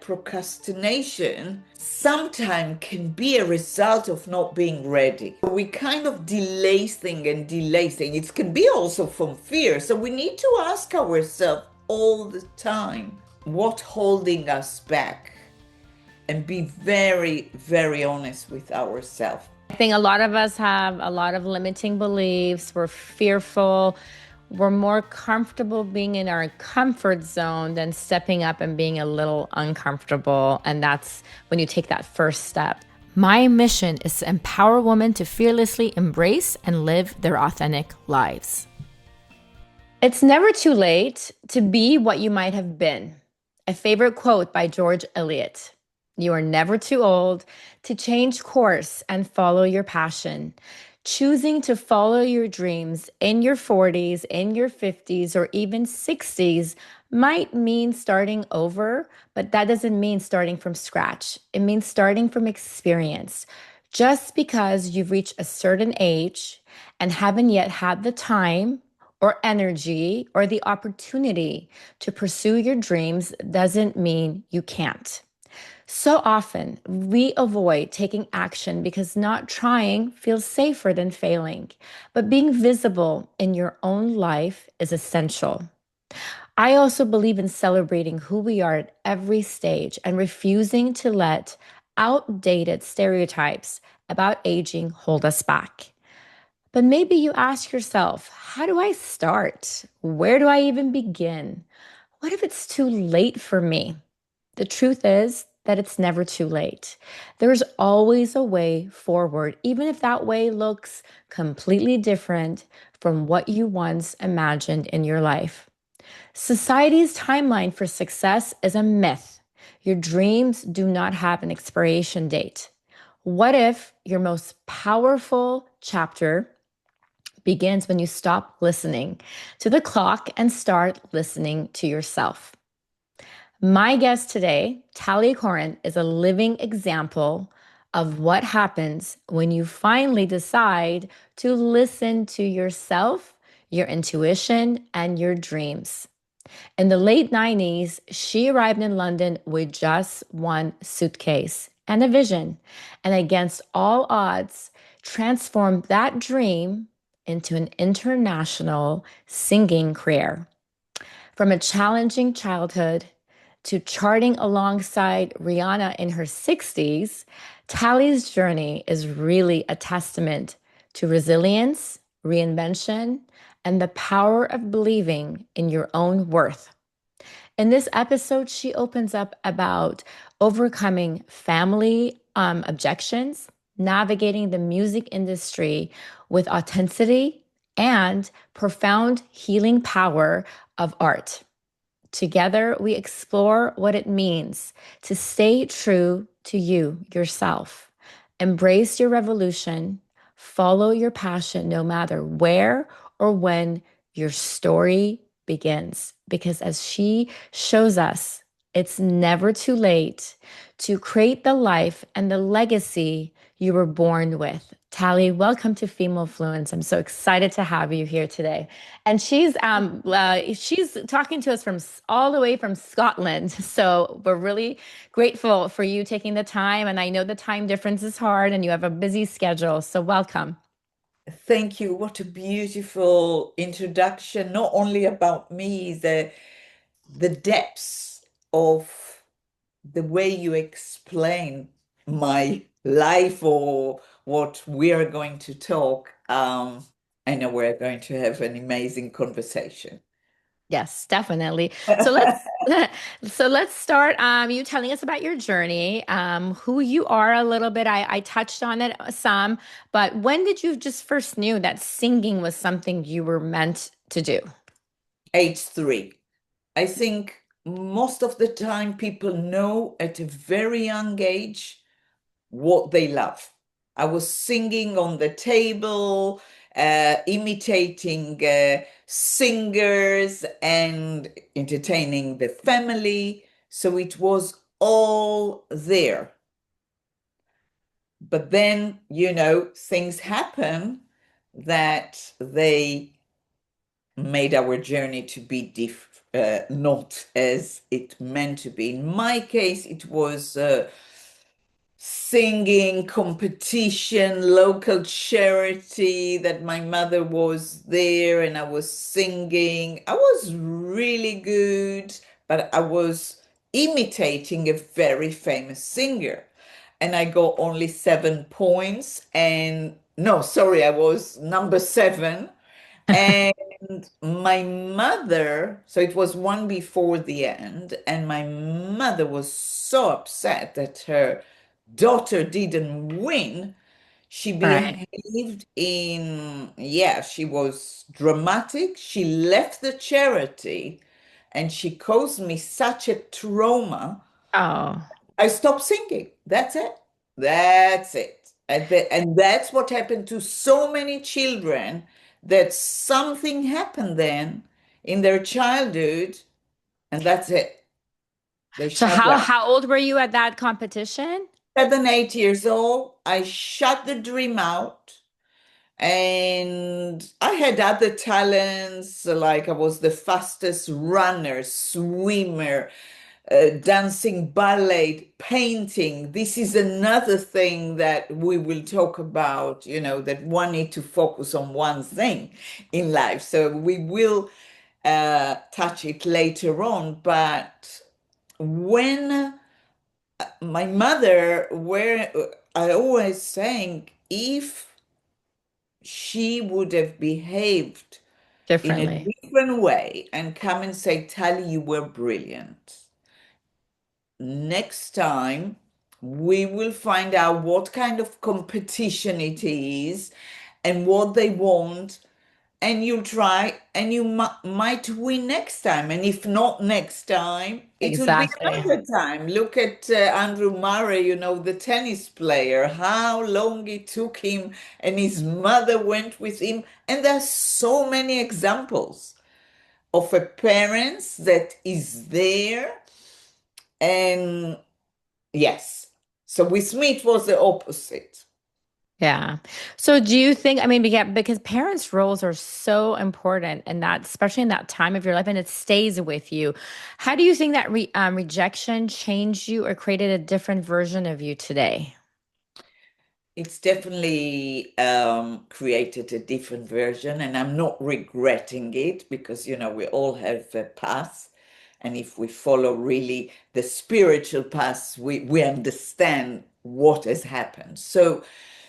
procrastination sometimes can be a result of not being ready. We kind of delay things and delay things. It can be also from fear. So we need to ask ourselves all the time, what's holding us back? And be very, very honest with ourselves. I think a lot of us have a lot of limiting beliefs. We're fearful. We're more comfortable being in our comfort zone than stepping up and being a little uncomfortable. And that's when you take that first step. My mission is to empower women to fearlessly embrace and live their authentic lives. It's never too late to be what you might have been. A favorite quote by George Eliot. You are never too old to change course and follow your passion. Choosing to follow your dreams in your 40s, in your 50s, or even 60s might mean starting over, but that doesn't mean starting from scratch. It means starting from experience. Just because you've reached a certain age and haven't yet had the time or energy or the opportunity to pursue your dreams doesn't mean you can't. So often we avoid taking action because not trying feels safer than failing, but being visible in your own life is essential. I also believe in celebrating who we are at every stage and refusing to let outdated stereotypes about aging hold us back. But maybe you ask yourself, how do I start? Where do I even begin? What if it's too late for me? The truth is that it's never too late. There's always a way forward, even if that way looks completely different from what you once imagined in your life. Society's timeline for success is a myth. Your dreams do not have an expiration date. What if your most powerful chapter begins when you stop listening to the clock and start listening to yourself? My guest today, Tally Koren, is a living example of what happens when you finally decide to listen to yourself, your intuition, and your dreams. In the late 90s, she arrived in London with just one suitcase and a vision, and against all odds, transformed that dream into an international singing career. From a challenging childhood to charting alongside Rihanna in her 60s, Tally's journey is really a testament to resilience, reinvention, and the power of believing in your own worth. In this episode, she opens up about overcoming family objections, navigating the music industry with authenticity, and profound healing power of art. Together, we explore what it means to stay true to you, yourself. Embrace your revolution, follow your passion no matter where or when your story begins. Because as she shows us, it's never too late to create the life and the legacy you were born with. Tally, welcome to Female Fluence. I'm so excited to have you here today. And she's talking to us from all the way from Scotland. So we're really grateful for you taking the time. And I know the time difference is hard and you have a busy schedule. So welcome. Thank you. What a beautiful introduction, not only about me, the depths of the way you explain my life or what we are going to talk. I know we're going to have an amazing conversation. Yes, definitely. So let's start you telling us about your journey, who you are a little bit. I touched on it some, but when did you just first knew that singing was something you were meant to do? Age 3. I think most of the time people know at a very young age what they love. I was singing on the table, imitating singers and entertaining the family. So it was all there. But then, things happen that they made our journey to be not as it meant to be. In my case, it was singing competition, local charity that my mother was there and I was singing. I was really good, but I was imitating a very famous singer. And I got only 7 points. And no, sorry, I was number seven. And my mother, so it was one before the end, and my mother was so upset that her daughter didn't win. She Right. behaved yeah, she was dramatic. She left the charity and she caused me such a trauma. Oh, I stopped singing. That's it. That's it. And that's what happened to so many children that something happened then in their childhood, and that's it. They so shut how down. how old were you at that competition? 7, 8 years old, I shut the dream out. And I had other talents, like I was the fastest runner, swimmer, dancing, ballet, painting. This is another thing that we will talk about, that one need to focus on one thing in life. So we will touch it later on. But when my mother, where I always saying, if she would have behaved in a Differently. different way and come and say, Tally, you were brilliant. Next time, we will find out what kind of competition it is and what they want. And you try, and you might win next time. And if not next time, it will be Exactly. another time. Look at Andrew Murray, the tennis player, how long it took him, and his mother went with him. And there's so many examples of a parents that is there. And yes, so with me, it was the opposite. Yeah. So do you think, I mean, because parents' roles are so important and that, especially in that time of your life, and it stays with you. How do you think that rejection changed you or created a different version of you today? It's definitely created a different version, and I'm not regretting it because, we all have a path. And if we follow really the spiritual path, we understand what has happened.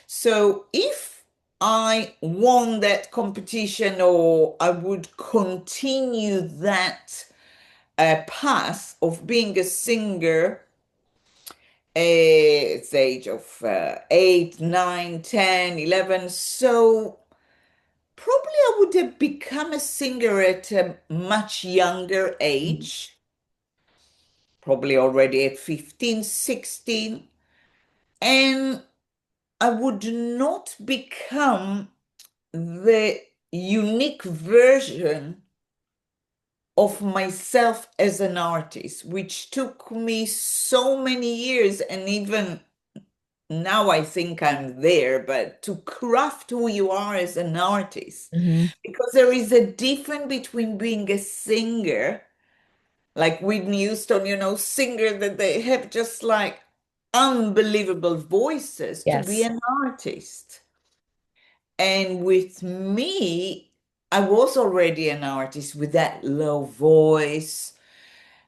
So if I won that competition or I would continue that path of being a singer, it's the age of 8, 9, 10, 11. So probably I would have become a singer at a much younger age, probably already at 15, 16. And I would not become the unique version of myself as an artist, which took me so many years. And even now I think I'm there, but to craft who you are as an artist, Hmm. because there is a difference between being a singer, like Whitney Houston, singer that they have just like unbelievable voices, to be Yes. an artist. And with me, I was already an artist with that low voice,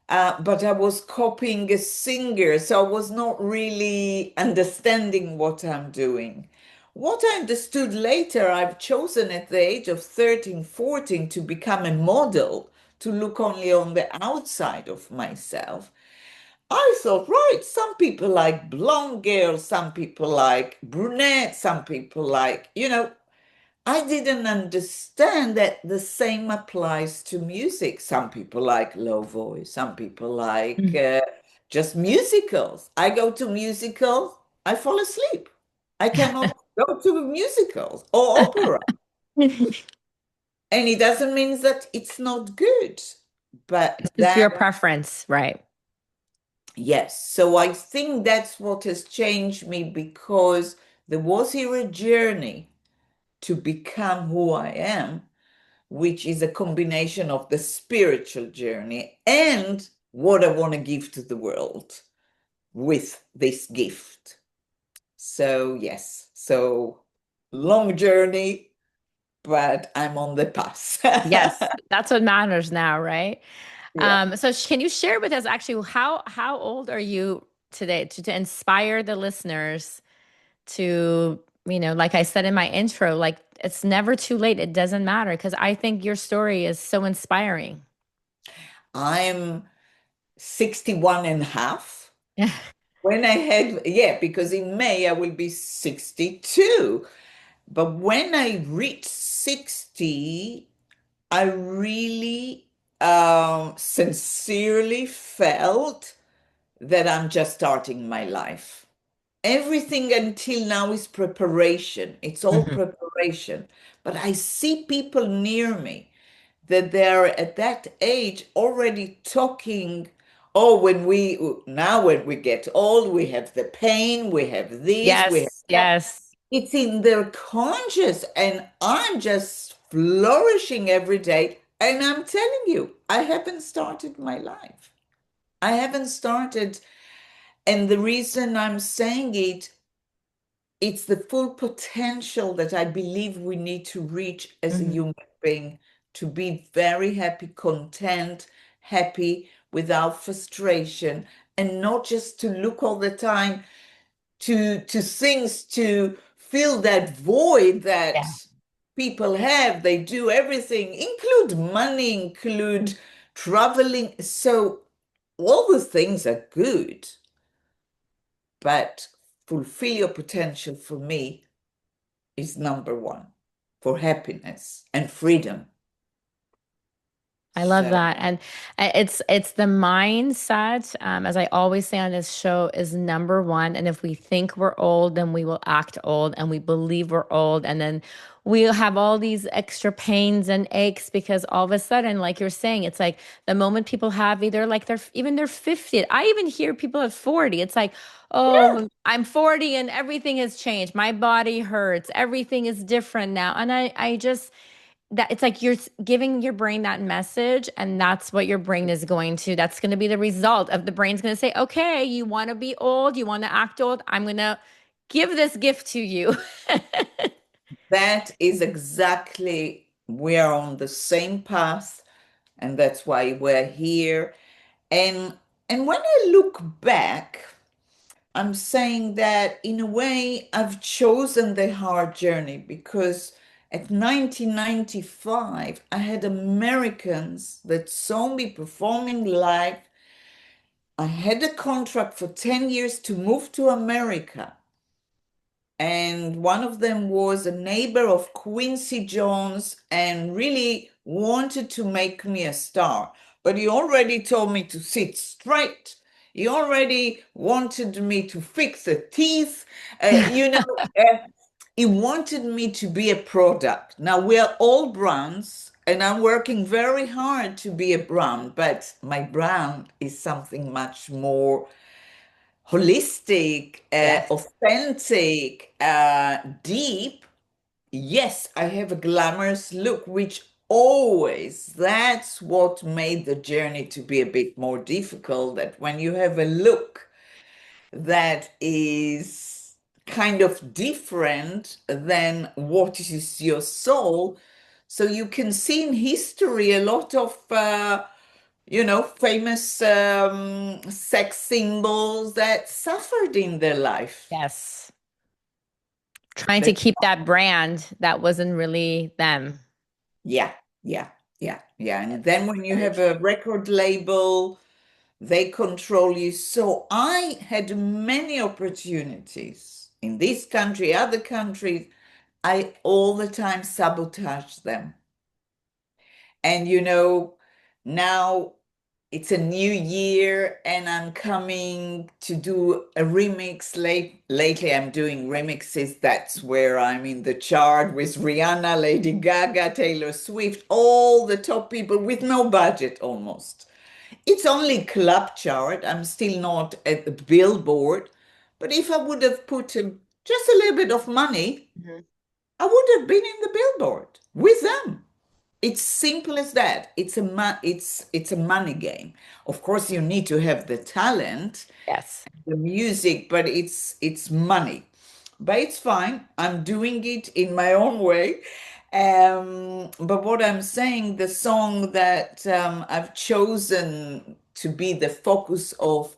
but I was copying a singer, so I was not really understanding what I'm doing. What I understood later, I've chosen at the age of 13, 14 to become a model, to look only on the outside of myself. I thought, right, some people like blonde girls, some people like brunette, some people like, I didn't understand that the same applies to music. Some people like low voice, some people like just musicals. I go to musicals, I fall asleep. I cannot go to musicals or opera. And it doesn't mean that it's not good, but It's just that, your preference, right? yes. So I think that's what has changed me, because there was here a journey to become who I am. which is a combination of the spiritual journey and what I want to give to the world with this gift. So, yes, so long journey, but I'm on the path. Yes, that's what matters now, right? Yeah. So can you share with us actually how old are you today to inspire the listeners to, like I said in my intro, like it's never too late. It doesn't matter because I think your story is so inspiring. I'm 61 and a half. Yeah. When I had, yeah, because in May I will be 62. But when I reached 60, I really sincerely felt that I'm just starting my life. Everything until now is preparation. It's all Mhm. preparation. But I see people near me that they're at that age already talking. Oh, when we get old, we have the pain, we have this, we have Yes, that. yes. It's in their conscious, and I'm just flourishing every day. And I'm telling you, I haven't started my life. I haven't started. And the reason I'm saying it, it's the full potential that I believe we need to reach as a Mhm. human being to be very happy, content, happy without frustration, and not just to look all the time to things to fill that void Yeah. that people have. They do everything, include money, include traveling. So all the things are good, but fulfill your potential for me is number one for happiness and freedom. I love So that. And it's the mindset, as I always say on this show, is number one. And if we think we're old, then we will act old and we believe we're old. And then we'll have all these extra pains and aches because all of a sudden, like you're saying, it's like the moment people have either like they're 50. I even hear people at 40. It's like, oh, I'm 40 and everything has changed. My body hurts. Everything is different now. And I just that it's like you're giving your brain that message, and that's what your brain is going to that's going to be the result of the brain's going to say, okay, you want to be old, you want to act old, I'm going to give this gift to you. that is exactly, we are on the same path, and that's why we're here. And when I look back, I'm saying that in a way I've chosen the hard journey because at 1995 I had Americans that saw me performing live. I had a contract for 10 years to move to America. And one of them was a neighbor of Quincy Jones and really wanted to make me a star. But he already told me to sit straight. He already wanted me to fix the teeth. Uh, he wanted me to be a product. Now, we are all brands, and I'm working very hard to be a brand, but my brand is something much more holistic, Yes. authentic, deep. Yes, I have a glamorous look, which always, that's what made the journey to be a bit more difficult. That when you have a look that is kind of different than what is your soul, so you can see in history a lot of famous sex symbols that suffered in their life. Yes, trying to That, keep that brand that wasn't really them. yeah, yeah, yeah, yeah. And It's then when you very have true. a record label, they control you. So I had many opportunities in this country, other countries. I all the time sabotage them. And now it's a new year and I'm coming to do a remix. Lately, I'm doing remixes. That's where I'm in the chart with Rihanna, Lady Gaga, Taylor Swift, all the top people with no budget almost. It's only club chart. I'm still not at the Billboard. But if I would have put just a little bit of money, Mhm. I would have been in the Billboard with them. It's simple as that. It's a money game. Of course, you need to have the talent, Yes. the music, but it's money. But it's fine. I'm doing it in my own way. But what I'm saying, the song that I've chosen to be the focus of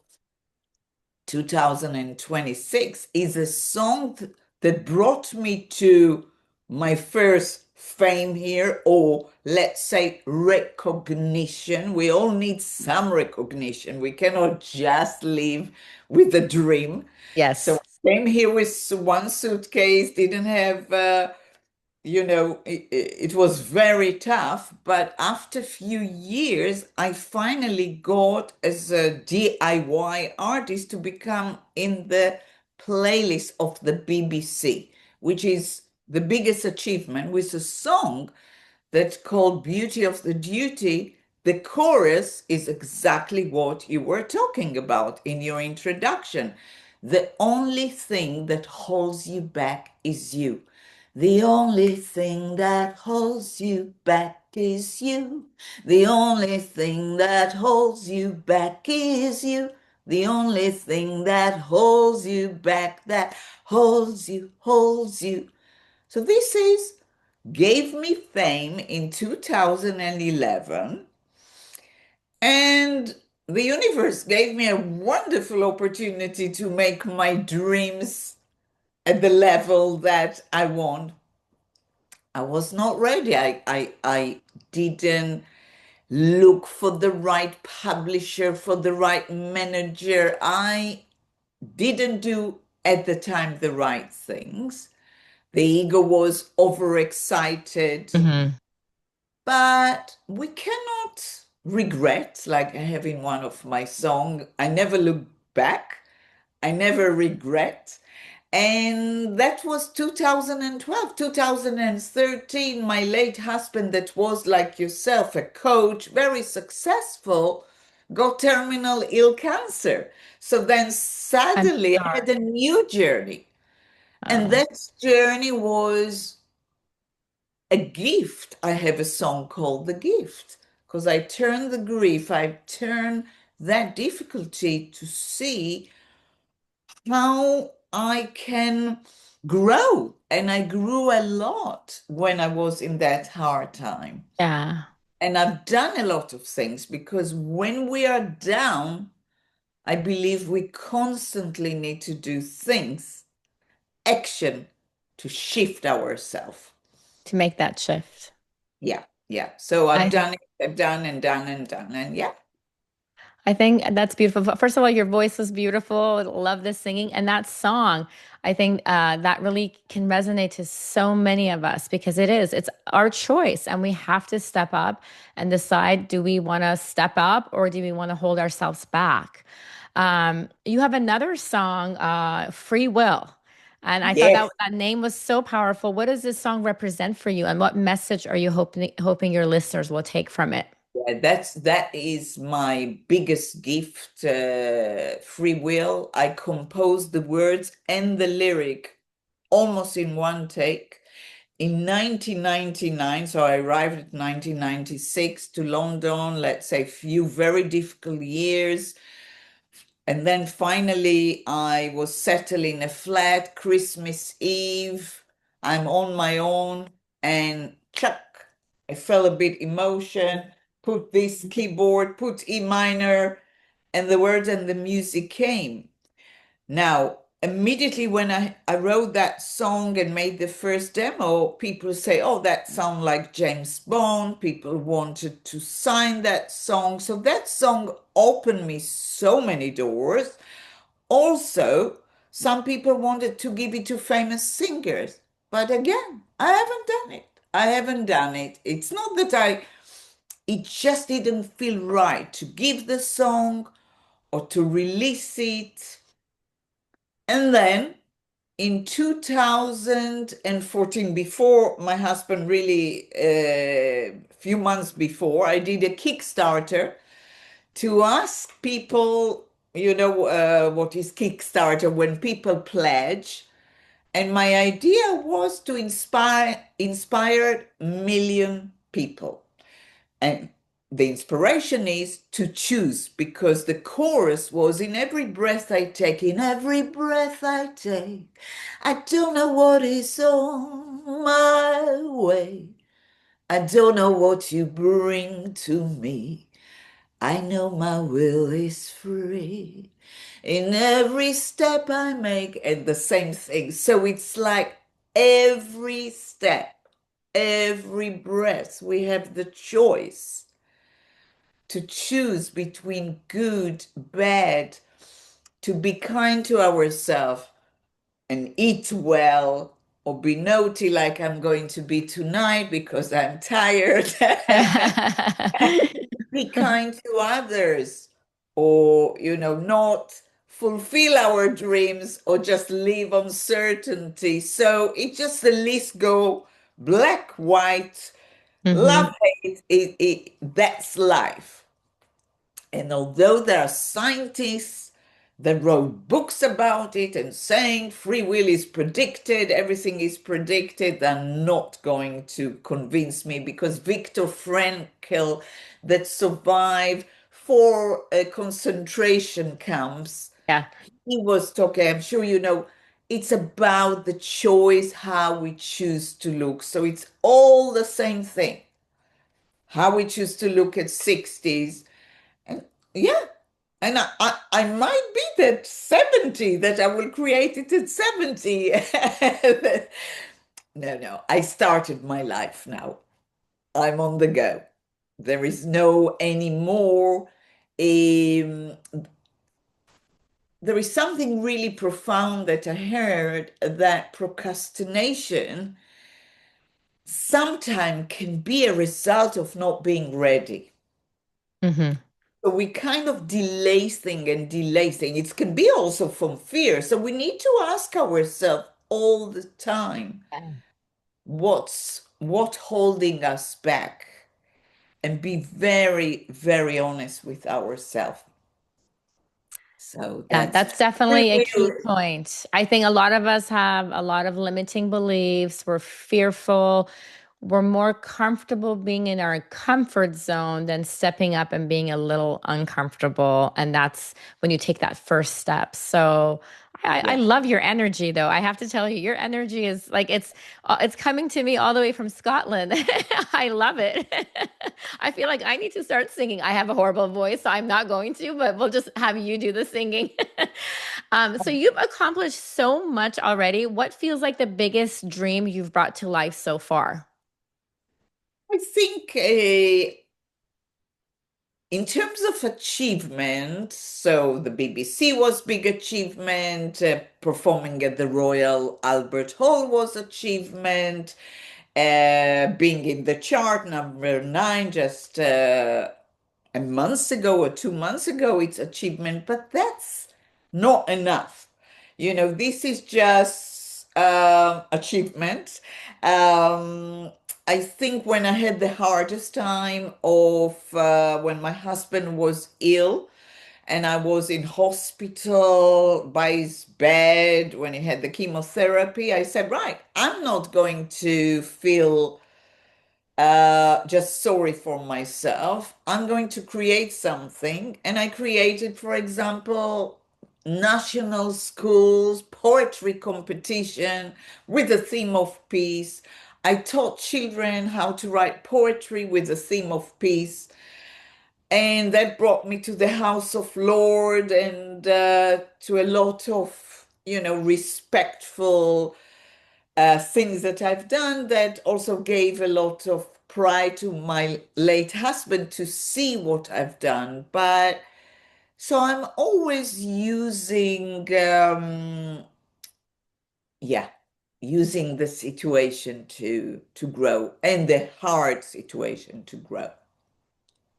2026 is a song that brought me to my first fame here, or let's say recognition. We all need some recognition. We cannot just live with a dream. So Yes. I came here with one suitcase, didn't have it was very tough, but after a few years, I finally got as a DIY artist to become in the playlist of the BBC, which is the biggest achievement with a song that's called Beauty of the Duty. The chorus is exactly what you were talking about in your introduction. The only thing that holds you back is you. The only thing that holds you back is you. The only thing that holds you back is you. The only thing that holds you back, that holds you, holds you. So this is gave me fame in 2011, and the universe gave me a wonderful opportunity to make my dreams at the level that I want. I was not ready. I didn't look for the right publisher, for the right manager. I didn't do at the time the right things. The ego was overexcited. Hmm. But we cannot regret, like I have in one of my songs, I never look back, I never regret. And that was 2012, 2013. My late husband, that was like yourself, a coach, very successful, got terminal ill cancer. So then I'm suddenly I had sorry. a new journey. And Oh, that journey was a gift. I have a song called The Gift because I turn the grief, I turn that difficulty to see how I can grow. And I grew a lot when I was in that hard time. yeah. And I've done a lot of things because when we are down, I believe we constantly need to do things, action to shift ourselves. To make that shift. Yeah, yeah. So I've I done it, I've done and done and done, and yeah. I think that's beautiful. First of all, your voice was beautiful. Love the singing. And that song, I think that really can resonate to so many of us because it's our choice. And we have to step up and decide, do we want to step up or do we want to hold ourselves back? You have another song, Free Will. And I thought Yes, that name was so powerful. What does this song represent for you? And what message are you hoping your listeners will take from it? yeah, that is my biggest gift, free will. I composed the words and the lyric almost in one take. In 1999, so I arrived at 1996 to London, let's say a few very difficult years. And then finally, I was settled in a flat, Christmas Eve. I'm on my own, and chuck, I felt a bit emotion, put this keyboard, put E minor, and the words and the music came. Now, immediately when I wrote that song and made the first demo, people say, oh, that sounds like James Bond. People wanted to sign that song. So that song opened me so many doors. Also, some people wanted to give it to famous singers. But again, I haven't done it. I haven't done it. It's not that it just didn't feel right to give the song or to release it. And then in 2014, before my husband really, a few months before, I did a Kickstarter to ask people, what is Kickstarter when people pledge. And my idea was to inspire million people. And the inspiration is to choose because the chorus was in every breath I take, in every breath I take, I don't know what is on my way. I don't know what you bring to me. I know my will is free in every step I make, and the same thing. So it's like every step, every breath, we have the choice to choose between good, bad, to be kind to ourselves and eat well, or be naughty like I'm going to be tonight because I'm tired. Be kind to others, or, not fulfill our dreams or just live uncertainty. So it just the list go black, white, Hmm. love, hate, that's life. And although there are scientists that wrote books about it and saying free will is predicted, everything is predicted, they're not going to convince me because Viktor Frankl, that survived 4 concentration camps, Yeah. he was talking, I'm sure you know, it's about the choice how we choose to look. So it's all the same thing. How we choose to look at 60s. And yeah, and I might be that 70 that I will create it at 70. No, no, I started my life now. I'm on the go. There is no anymore. Um, there is something really profound that I heard that procrastination sometimes can be a result of not being ready. Hmm. So we kind of delay thing and delay thing. It can be also from fear. So we need to ask ourselves all the time, what holding us back? And be very, very honest with ourselves. So Yeah, that's that's free definitely a key will. point. I think a lot of us have a lot of limiting beliefs. We're fearful. We're more comfortable being in our comfort zone than stepping up and being a little uncomfortable. And that's when you take that first step. So I Yeah. love your energy, though. I have to tell you, your energy is like it's coming to me all the way from Scotland. I love it. I feel like I need to start singing. I have a horrible voice, so I'm not going to, but we'll just have you do the singing. So you've accomplished so much already. What feels like the biggest dream you've brought to life so far? I think in terms of achievement, so the BBC was big achievement, performing at the Royal Albert Hall was achievement, being in the chart number 9 just a month ago or 2 months ago, it's achievement, but that's not enough. This is just achievement. Um, I think when I had the hardest time of when my husband was ill and I was in hospital by his bed when he had the chemotherapy, I said, right, I'm not going to feel just sorry for myself. I'm going to create something. And I created, for example, national schools poetry competition with the theme of peace. I taught children how to write poetry with the theme of peace. And that brought me to the House of Lord and to a lot of, respectful things that I've done that also gave a lot of pride to my late husband to see what I've done. But so I'm always using, yeah, using the situation to grow and the hard situation to grow.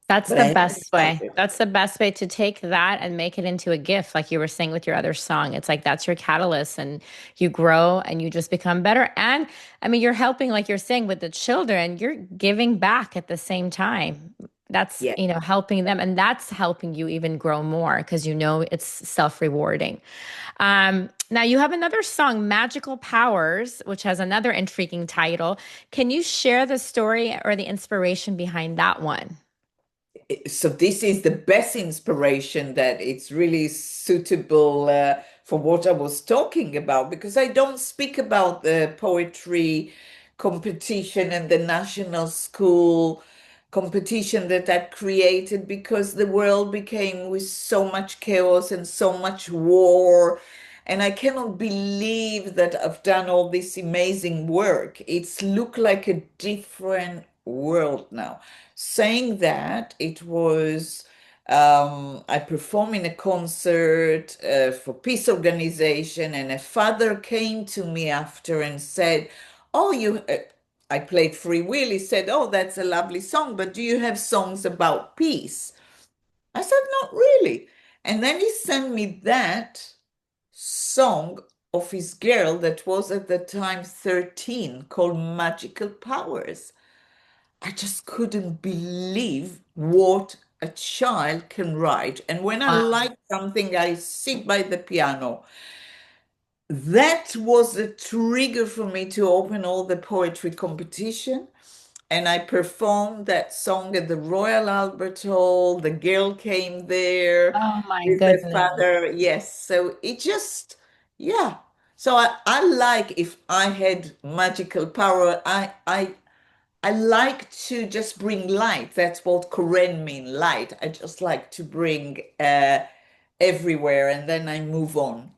That's But the I haven't best way. started. That's the best way to take that and make it into a gift, like you were saying with your other song. It's like that's your catalyst, and you grow and you just become better. And I mean, you're helping, like you're saying, with the children, you're giving back at the same time. That's, Yeah. helping them, and that's helping you even grow more because it's self-rewarding. Now you have another song, Magical Powers, which has another intriguing title. Can you share the story or the inspiration behind that one? So this is the best inspiration that it's really suitable for what I was talking about, because I don't speak about the poetry competition and the national school competition that I created, because the world became with so much chaos and so much war. And I cannot believe that I've done all this amazing work. It's looked like a different world now. Saying that, it was I performed in a concert for peace organization, and a father came to me after and said, "Oh, I played Free Will." He said, "Oh, that's a lovely song, but do you have songs about peace?" I said, "Not really." And then he sent me that song of his girl that was at the time 13, called Magical Powers. I just couldn't believe what a child can write. And when I Wow. like something, I sit by the piano. That was a trigger for me to open all the poetry competition. And I performed that song at the Royal Albert Hall. The girl came there Oh my with the goodness. father. Yes. So it just, yeah. So I like, if I had magical power, I like to just bring light. That's what Koren mean, light. I just like to bring everywhere, and then I move on.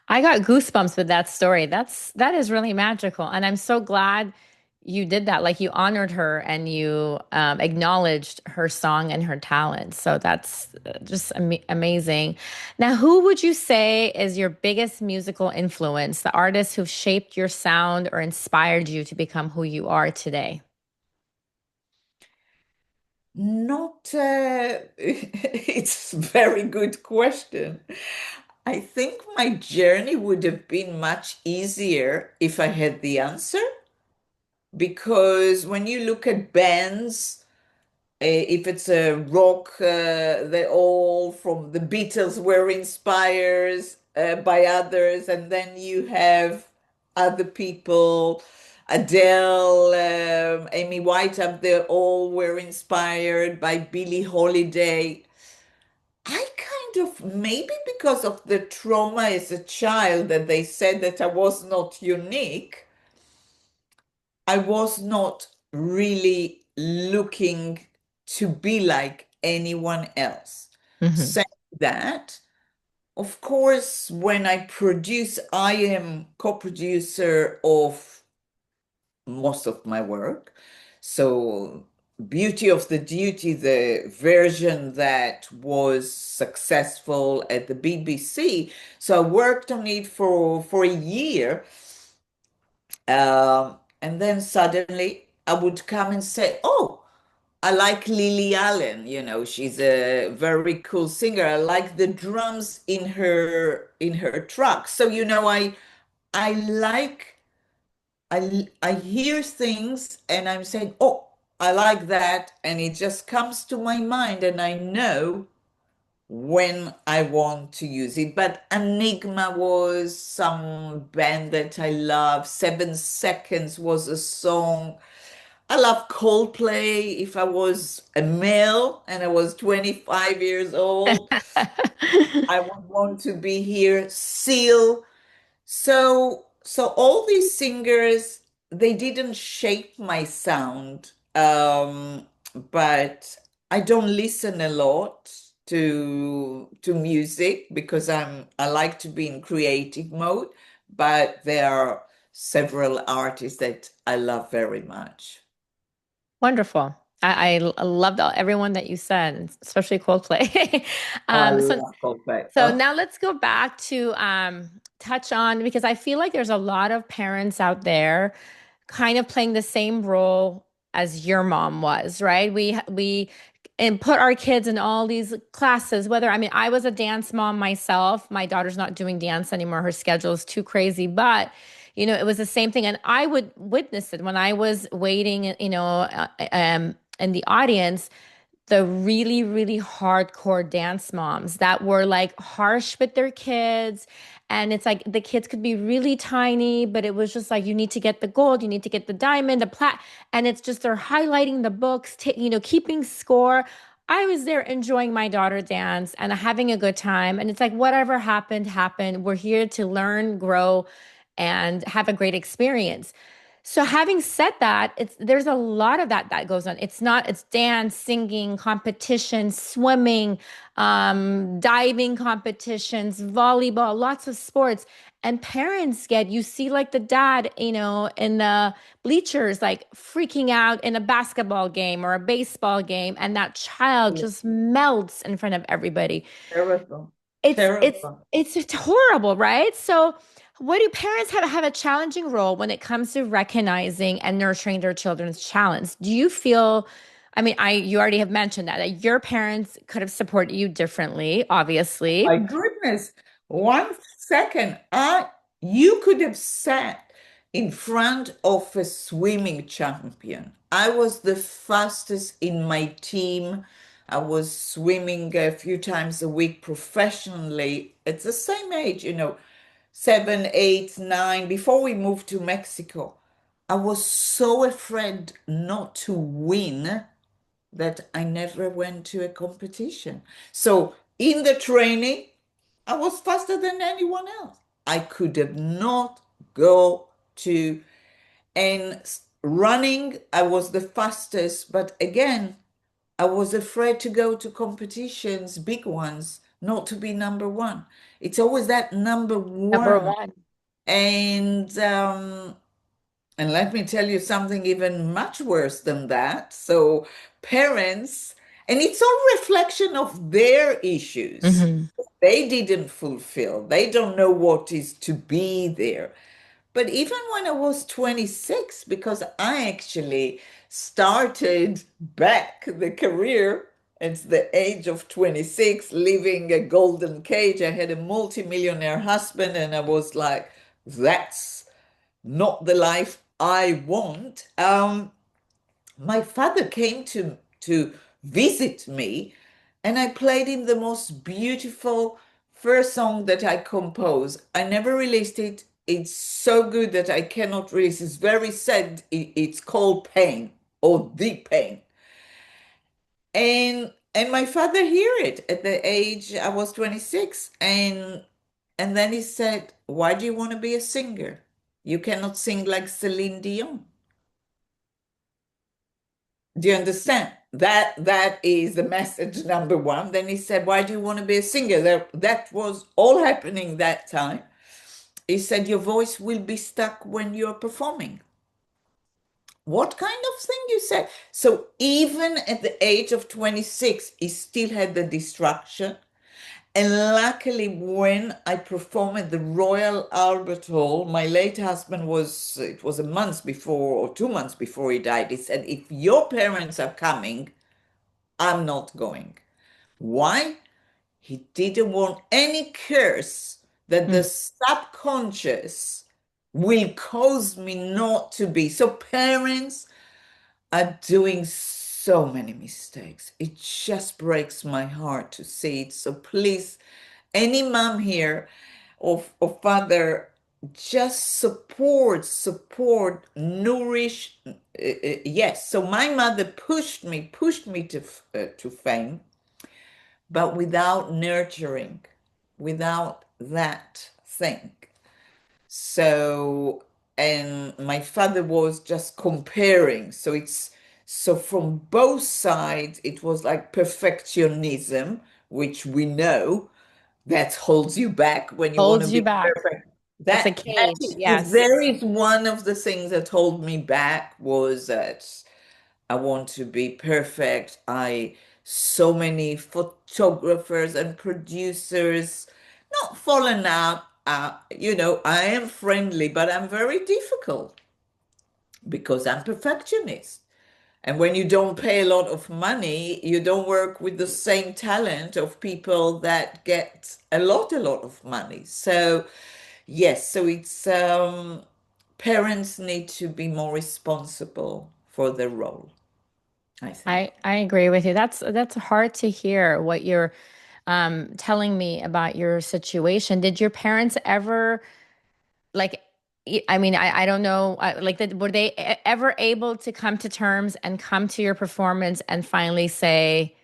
I got goosebumps with that story. That is really magical, and I'm so glad you did that. Like you honored her and you acknowledged her song and her talent. So that's just amazing. Now, who would you say is your biggest musical influence? The artists who've shaped your sound or inspired you to become who you are today? Not, it's a very good question. I think my journey would have been much easier if I had the answer, because when you look at bands, if it's a rock, they all from the Beatles were inspired by others, and then you have other people, Adele, Amy Whitehouse, they all were inspired by Billie Holiday. I kind of, maybe because of the trauma as a child that they said that I was not unique, I was not really looking to be like anyone else. Hmm. Saying that, of course, when I produce, I am co-producer of most of my work. So, Beauty of the Duty, the version that was successful at the BBC. So I worked on it for a year. And then suddenly I would come and say, "Oh, I like Lily Allen, she's a very cool singer. I like the drums in her track." So, I like I hear things and I'm saying, "Oh, I like that," and it just comes to my mind, and I know when I want to use it. But Enigma was some band that I love. 7 Seconds was a song. I love Coldplay. If I was a male and I was 25 years old, I would want to be here. Seal. So all these singers, they didn't shape my sound, but I don't listen a lot to music because I like to be in creative mode. But there are several artists that I love very much. Wonderful. I loved everyone that you said, especially Coldplay. Oh, I So love Coldplay. So Oh, now let's go back to touch on because I feel like there's a lot of parents out there kind of playing the same role as your mom was, right? We and put our kids in all these classes, whether I mean I was a dance mom myself. My daughter's not doing dance anymore. Her schedule is too crazy, but it was the same thing and I would witness it when I was waiting, in the audience the really, really hardcore dance moms that were like harsh with their kids. And it's like the kids could be really tiny, but it was just like, you need to get the gold, you need to get the diamond, the plat. And it's just they're highlighting the books, keeping score. I was there enjoying my daughter dance and having a good time. And it's like, whatever happened, happened. We're here to learn, grow, and have a great experience. So having said that, there's a lot of that goes on. It's dance, singing, competition, swimming, diving competitions, volleyball, lots of sports. And parents you see like the dad, in the bleachers, like freaking out in a basketball game or a baseball game, and that child Yeah. just melts in front of everybody. Terrible. It's it's Terrible. it's horrible, right? So, what do parents have a challenging role when it comes to recognizing and nurturing their children's talents? Do you feel, I mean, I you already have mentioned that your parents could have supported you differently, My obviously. goodness. 1 second. You could have sat in front of a swimming champion. I was the fastest in my team. I was swimming a few times a week professionally. It's the same age, 7, 8, 9, before we moved to Mexico. I was so afraid not to win that I never went to a competition. So in the training, I was faster than anyone else. I could have not go to and running, I was the fastest, but again, I was afraid to go to competitions, big ones, not to be number one. It's always that number Number one. one. And let me tell you something even much worse than that. So parents, and it's all reflection of their issues. Hmm. They didn't fulfill. They don't know what is to be there. But even when I was 26, because I actually started back the career at the age of 26, living a golden cage. I had a multimillionaire husband, and I was like, that's not the life I want. My father came to visit me, and I played him the most beautiful first song that I composed. I never released it. It's so good that I cannot release. It's very sad. It's called Pain or The Pain. And my father hear it at the age I was 26, and then he said, "Why do you want to be a singer? You cannot sing like Celine Dion." Do you understand? That is the message number one. Then he said, "Why do you want to be a singer?" That was all happening that time. He said, "Your voice will be stuck when you're performing." What kind of thing you said? So even at the age of 26, he still had the distraction. And luckily, when I performed at the Royal Albert Hall, my late husband it was a month before or 2 months before he died. He said, "If your parents are coming, I'm not going." Why? He didn't want any curse that the subconscious will cause me not to be. So parents are doing so many mistakes. It just breaks my heart to see it. So please, any mom here or father, just support, nourish. Yes. So my mother pushed me to fame, but without nurturing, without that thing. So, and my father was just comparing. So from both sides, it was like perfectionism, which we know that holds you back when you want to Holds you be back. perfect. It's a That cage. is, if Yes. there is one of the things that hold me back was that I want to be perfect. So many photographers and producers, not fallen out. I am friendly, but I'm very difficult because I'm perfectionist. And when you don't pay a lot of money, you don't work with the same talent of people that get a lot of money. So yes, so it's parents need to be more responsible for their role. I think. I agree with you. That's hard to hear what you're telling me about your situation. Did your parents ever like I mean, I don't know, like that were they ever able to come to terms and come to your performance and finally say,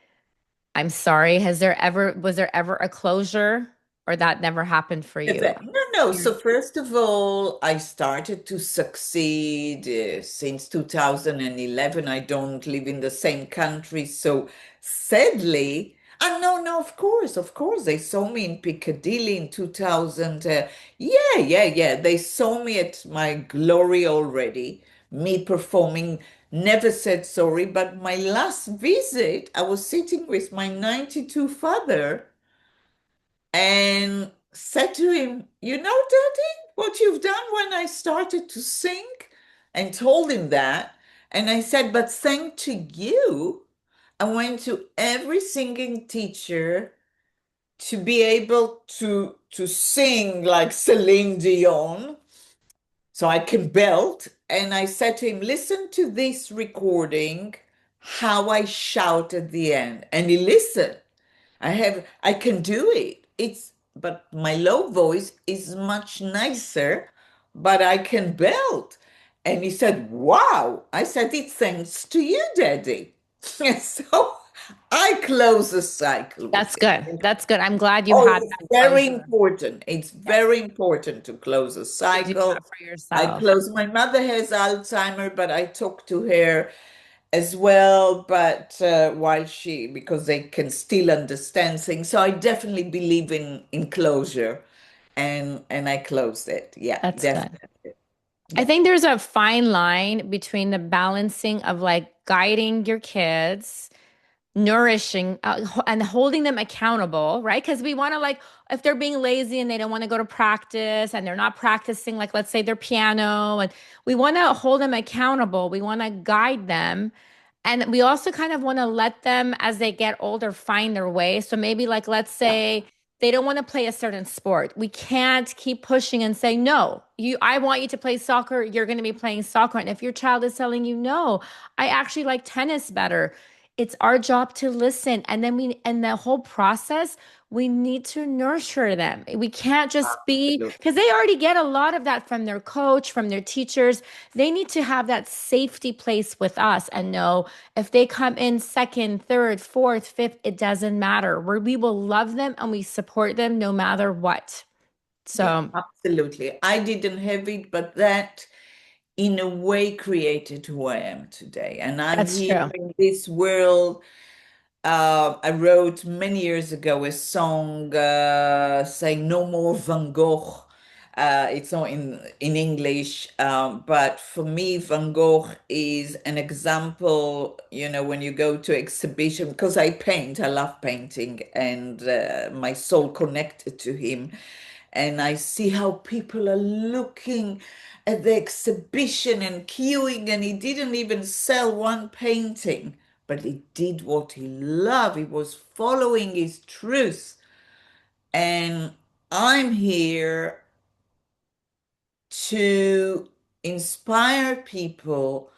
I'm sorry? Was there ever a closure or that never happened for you? No, no. You're- So first of all, I started to succeed since 2011. I don't live in the same country. So sadly, no, no, of course, they saw me in Piccadilly in 2000. Yeah, yeah, yeah. They saw me at my glory already, me performing, never said sorry. But my last visit, I was sitting with my 92 father and said to him, "You know, Daddy, what you've done when I started to sing?" And told him that. And I said, "But thanks to you, I went to every singing teacher to be able to sing like Celine Dion, so I can belt." And I said to him, "Listen to this recording, how I shout at the end." And he listened. I can do it. But my low voice is much nicer, but I can belt. And he said, "Wow." I said, "It's thanks to you, Daddy." So I close the cycle with That's him. good. That's good. I'm glad you Oh, had it's that very closure. important. It's Yes, very important to close a to do cycle. that for I yourself. close. My mother has Alzheimer, but I talk to her as well, but while because they can still understand things. So I definitely believe in closure, and I closed it. Yeah, That's good. definitely. I Yeah. think there's a fine line between the balancing of like guiding your kids, nourishing and holding them accountable, right? Because we want to like, if they're being lazy and they don't want to go to practice and they're not practicing, like let's say their piano, and we want to hold them accountable. We want to guide them. And we also kind of want to let them, as they get older, find their way. So maybe, like, let's Yeah. say they don't want to play a certain sport. We can't keep pushing and say, no, I want you to play soccer. You're going to be playing soccer. And if your child is telling you, no, I actually like tennis better, it's our job to listen. And then and the whole process, we need to nurture them. We can't just be, Absolutely. because they already get a lot of that from their coach, from their teachers. They need to have that safety place with us and know if they come in second, third, fourth, fifth, it doesn't matter. We will love them and we support them no matter what. Yeah, So absolutely. I didn't have it, but that in a way created who I am today. And I'm that's here true. in this world. I wrote many years ago a song saying "No more Van Gogh." It's not in English, but for me, Van Gogh is an example. You know, when you go to exhibition, because I paint, I love painting, and my soul connected to him. And I see how people are looking at the exhibition and queuing, and he didn't even sell one painting, but he did what he loved. He was following his truth. And I'm here to inspire people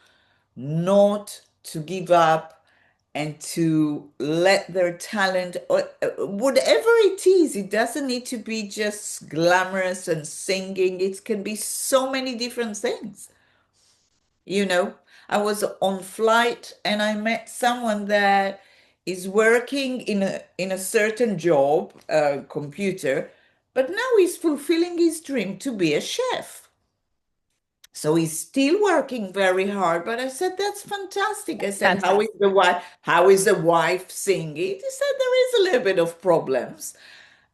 not to give up and to let their talent, or whatever it is, it doesn't need to be just glamorous and singing. It can be so many different things. You know, I was on flight and I met someone that is working in a certain job, computer, but now he's fulfilling his dream to be a chef. So he's still working very hard. But I said, "That's fantastic." I That's said, "How is fantastic. the wife? How is the wife singing?" He said, "There is a little bit of problems."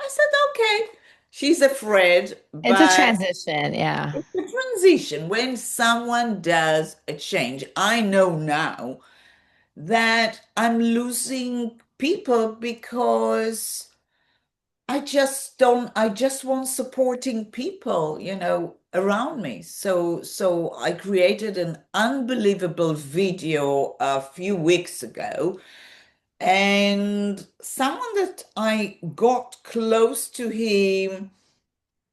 I said, "Okay." She's afraid, It's a but transition. Yeah. it's a transition. When someone does a change, I know now that I'm losing people because I just want supporting people, around me. So I created an unbelievable video a few weeks ago, and someone that I got close to him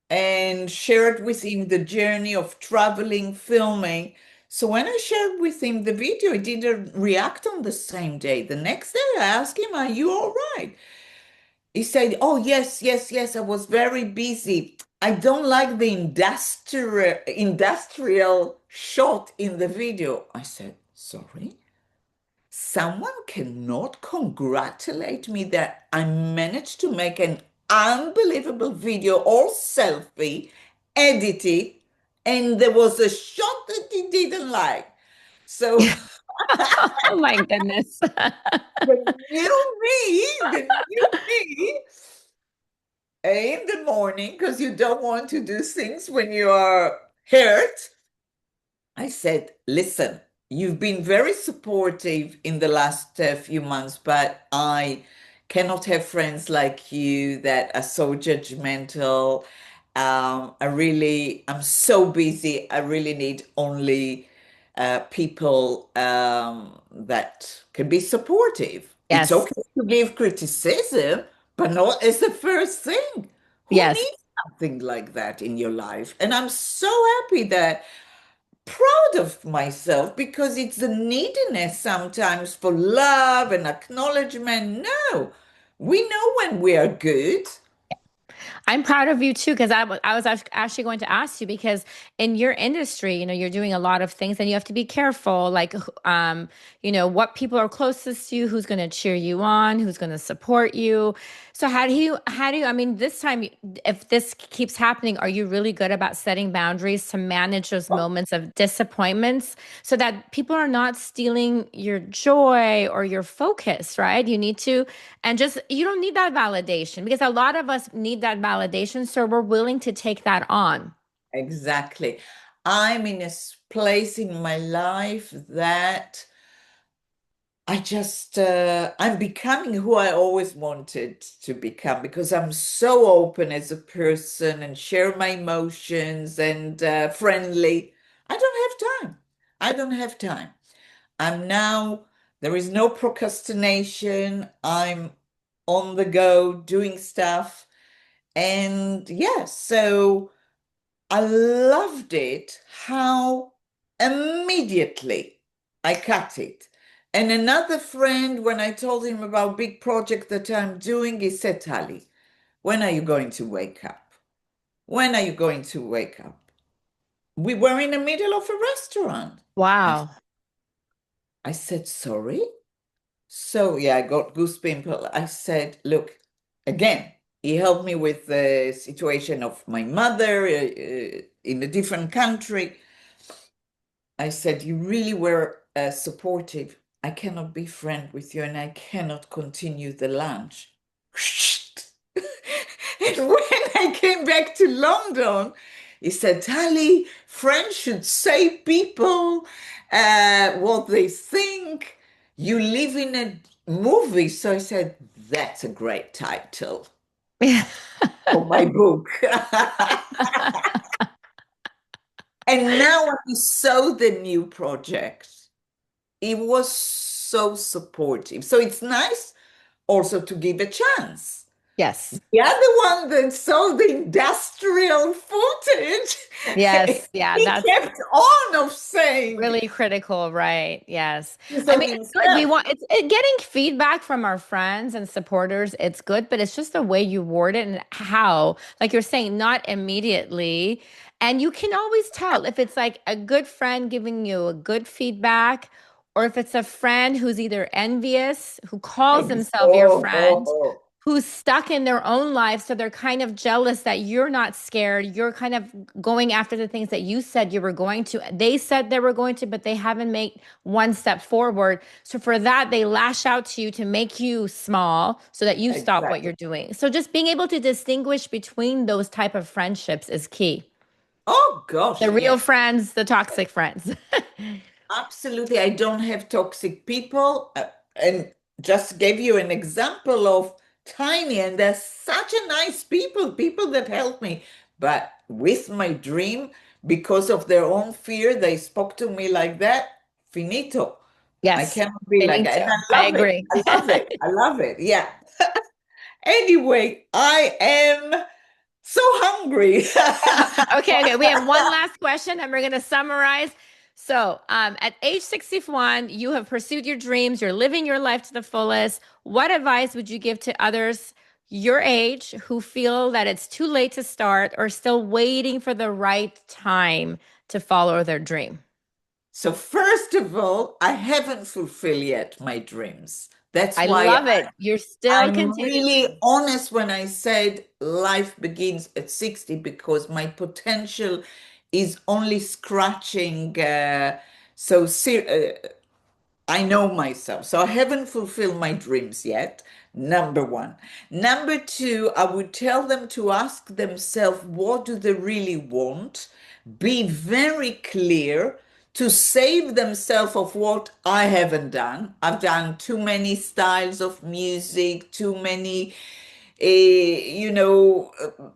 and shared with him the journey of traveling, filming, So when I shared with him the video, he didn't react on the same day. The next day, I asked him, "Are you all right?" He said, "Oh, yes, yes, yes, I was very busy. I don't like the industrial shot in the video." I said, "Sorry? Someone cannot congratulate me that I managed to make an unbelievable video, all selfie, edited, and there was a shot that he didn't like." So Oh my goodness. the new me in the morning, because you don't want to do things when you are hurt, I said, "Listen, you've been very supportive in the last few months, but I cannot have friends like you that are so judgmental. I'm so busy. I really need only people that can be supportive. It's Yes. okay to give criticism, but not as the first thing. Who Yes. needs something like that in your life?" And I'm so happy that proud of myself because it's the neediness sometimes for love and acknowledgement. No, we know when we are good. I'm proud of you too, because I was actually going to ask you because in your industry, you're doing a lot of things and you have to be careful, like, what people are closest to you, who's going to cheer you on, who's going to support you. So I mean, this time, if this keeps happening, are you really good about setting boundaries to manage those moments of disappointments so that people are not stealing your joy or your focus, right? And just, you don't need that validation because a lot of us need that validation. So we're willing to take that on. Exactly. I'm in a place in my life that I'm becoming who I always wanted to become because I'm so open as a person and share my emotions and friendly. I don't have time. I don't have time. I'm now, there is no procrastination. I'm on the go doing stuff. And yes, so I loved it how immediately I cut it. And another friend, when I told him about big project that I'm doing, he said, "Tally, when are you going to wake up? When are you going to wake up?" We were in the middle of a restaurant. I, Wow. I said, "Sorry?" So yeah, I got goose pimple. I said, "Look, again, he helped me with the situation of my mother in a different country." I said, "You really were supportive. I cannot be friend with you and I cannot continue the lunch." And when I came back to London, he said, "Tally, friends should say people what they think. You live in a movie." So I said, "That's a great title for my book." And now I saw the new project. It was so supportive. So it's nice also to give a chance. Yes. The other one that saw the industrial footage, Yes. Yeah. he That's kept on of saying really critical, right? Yes. he's I on mean, it's good. himself. Getting feedback from our friends and supporters. It's good, but it's just the way you word it and how, like you're saying, not immediately. And you can always tell if it's like a good friend giving you a good feedback or if it's a friend who's either envious, who calls themselves your friend, Oh. who's stuck in their own life. So they're kind of jealous that you're not scared. You're kind of going after the things that you said you were going to. They said they were going to, but they haven't made one step forward. So for that, they lash out to you to make you small so that you stop what Exactly. you're doing. So just being able to distinguish between those type of friendships is key. Oh The gosh, real yes. friends, the toxic friends. Absolutely. I don't have toxic people. And just gave you an example of Tiny, and they're such a nice people that help me. But with my dream, because of their own fear, they spoke to me like that. Finito. I Yes, cannot be they like need that. And to. I I love it. agree. I love it. I love it. Yeah. Anyway, I am so hungry. Okay, okay. We have one last question and we're going to summarize. So, at age 61, you have pursued your dreams, you're living your life to the fullest. What advice would you give to others your age who feel that it's too late to start or still waiting for the right time to follow their dream? So first of all, I haven't fulfilled yet my dreams. That's I why love it. You're still I'm continuing. really honest when I said life begins at 60 because my potential is only scratching. I know myself. So I haven't fulfilled my dreams yet. Number one. Number two, I would tell them to ask themselves, what do they really want? Be very clear to save themselves of what I haven't done. I've done too many styles of music, too many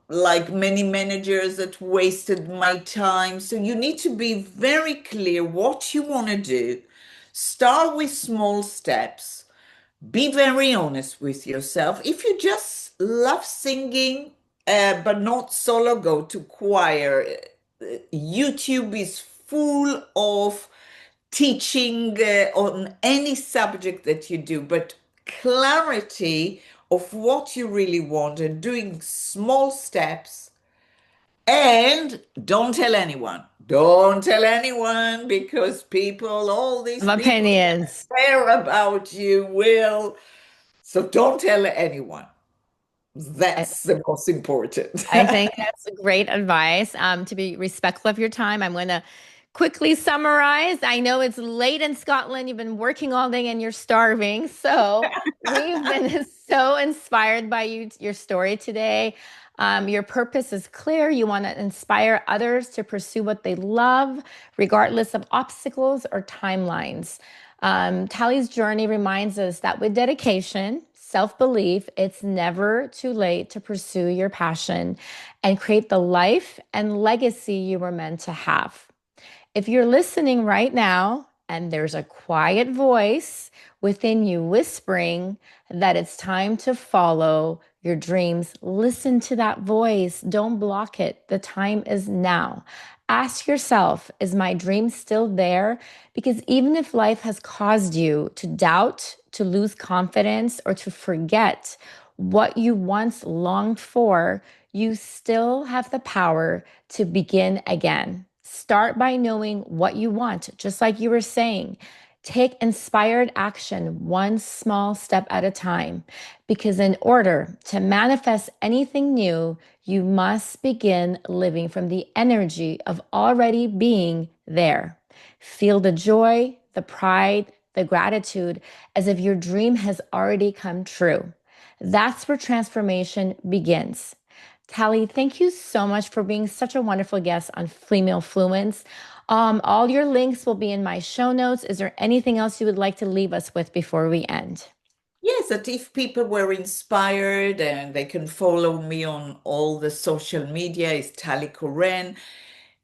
like many managers that wasted my time. So you need to be very clear what you want to do. Start with small steps. Be very honest with yourself. If you just love singing, but not solo, go to choir. YouTube is full of teaching on any subject that you do, but clarity of what you really want and doing small steps. And don't tell anyone. Don't tell anyone because people, all these people Opinions. that care about you will. So don't tell anyone. That's the most important. I think that's great advice. To be respectful of your time, I'm going to quickly summarize. I know it's late in Scotland. You've been working all day and you're starving. So we've been so inspired by your story today. Your purpose is clear. You want to inspire others to pursue what they love, regardless of obstacles or timelines. Tally's journey reminds us that with dedication, self-belief, it's never too late to pursue your passion and create the life and legacy you were meant to have. If you're listening right now and there's a quiet voice within you whispering that it's time to follow your dreams, listen to that voice. Don't block it. The time is now. Ask yourself, is my dream still there? Because even if life has caused you to doubt, to lose confidence, or to forget what you once longed for, you still have the power to begin again. Start by knowing what you want, just like you were saying. Take inspired action one small step at a time, because in order to manifest anything new, you must begin living from the energy of already being there. Feel the joy, the pride, the gratitude as if your dream has already come true. That's where transformation begins. Tally, thank you so much for being such a wonderful guest on Female Fluence. All your links will be in my show notes. Is there anything else you would like to leave us with before we end? Yes, that if people were inspired and they can follow me on all the social media, is Tally Koren.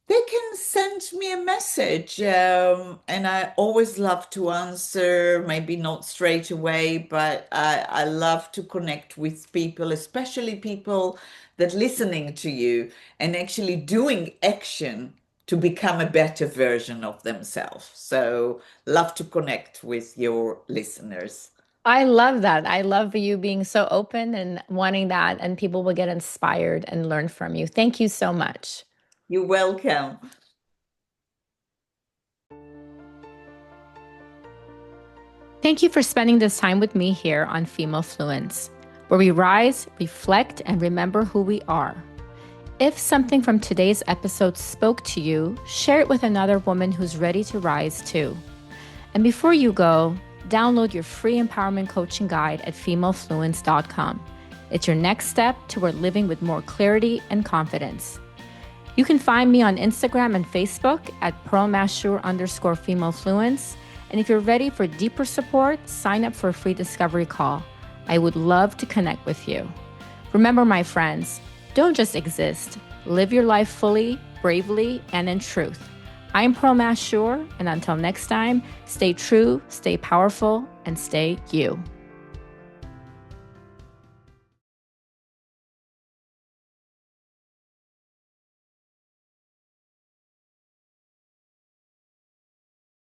They can send me a message, and I always love to answer, maybe not straight away, but I love to connect with people, especially people that listening to you and actually doing action to become a better version of themselves. So love to connect with your listeners. I love that. I love you being so open and wanting that, and people will get inspired and learn from you. Thank you so much. You're welcome. Thank you for spending this time with me here on Female Fluence, where we rise, reflect, and remember who we are. If something from today's episode spoke to you, share it with another woman who's ready to rise too. And before you go, download your free empowerment coaching guide at femalefluence.com. It's your next step toward living with more clarity and confidence. You can find me on Instagram and Facebook at Mashour_femalefluence. And if you're ready for deeper support, sign up for a free discovery call. I would love to connect with you. Remember, my friends, don't just exist. Live your life fully, bravely, and in truth. I'm Mashour, and until next time, stay true, stay powerful, and stay you.